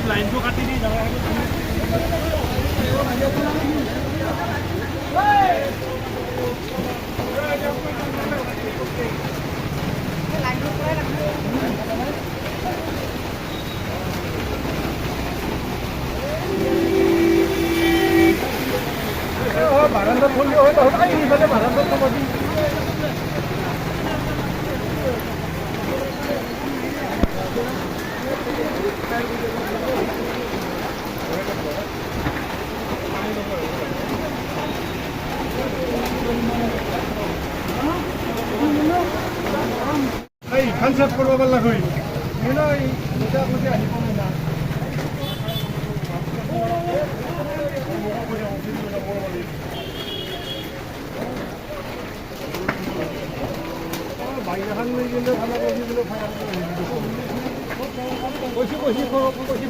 লাইনটো কাটি দি বারান্দা খুললে হয়তো এইভাবে বারান্দা সমাধি এই খানসাত করব পারলা কই এনো এই মোটা মোটা আহি পাবো না বাইরে খান লই গেলে খানা বসি দিলে ফায়ার বসি বসি বসি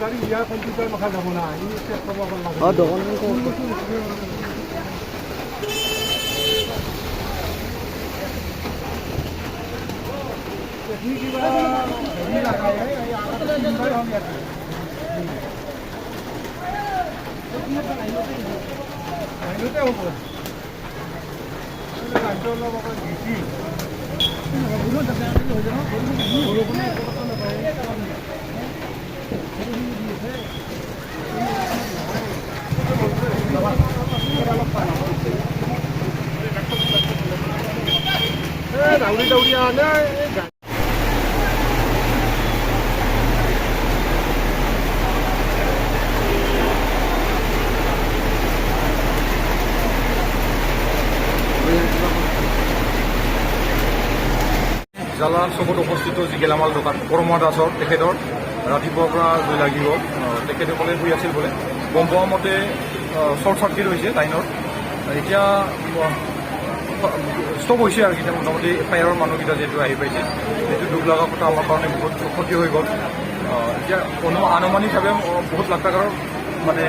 গাড়ি ইয়া কম্পিউটার মাখা যাব না এই চেক করব পারলা দোকান ठीक है ये लगा है ये आगे नंबर हो गया आइलोते हो कंट्रोल लो बाबा जीसी बोलो दबा के हो जाओ बोलो को ना पता ना पाए दाउडी दाउडी आना জালাল চকত উপস্থিত যি গেলামাল দোকান পৰমা দাসৰ তেখেতৰ ৰাতিপুৱাৰ পৰা জুই লাগিব তেখেতসকলে শুই আছিল বোলে গম পোৱা মতে শ্বৰ্ট চাৰ্কিট হৈছে লাইনৰ এতিয়া ষ্টপ হৈছে আৰু এতিয়া মোটামুটি ফায়াৰৰ মানুহকেইটা যিহেতু আহি পাইছে সেইটো দুখ লগা কথা আমাৰ কাৰণে বহুত ক্ষতি হৈ গ'ল এতিয়া আনুমানিকভাৱে বহুত লাখ টকাৰ মানে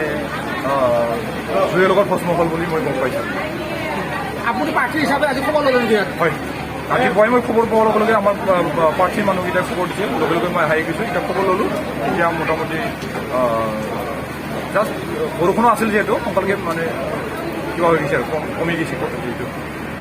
জুইৰ লগত প্ৰশ্ন হ'ল বুলি মই গম পাইছোঁ আপুনি প্ৰাৰ্থী হিচাপে আজি খবৰ ল'লে হয় ৰাতিপুৱাই মই খবৰ পোৱাৰ লগে লগে আমাৰ প্ৰাৰ্থীৰ মানুহকেইটাই খবৰ দিছে লগে লগে মই আহি গৈছোঁ এতিয়া খবৰ ল'লোঁ এতিয়া মোটামুটি জাষ্ট বৰষুণো আছিল যিহেতু সোনকালে মানে কিবা হৈ গৈছে আৰু কমি গৈছে যিহেতু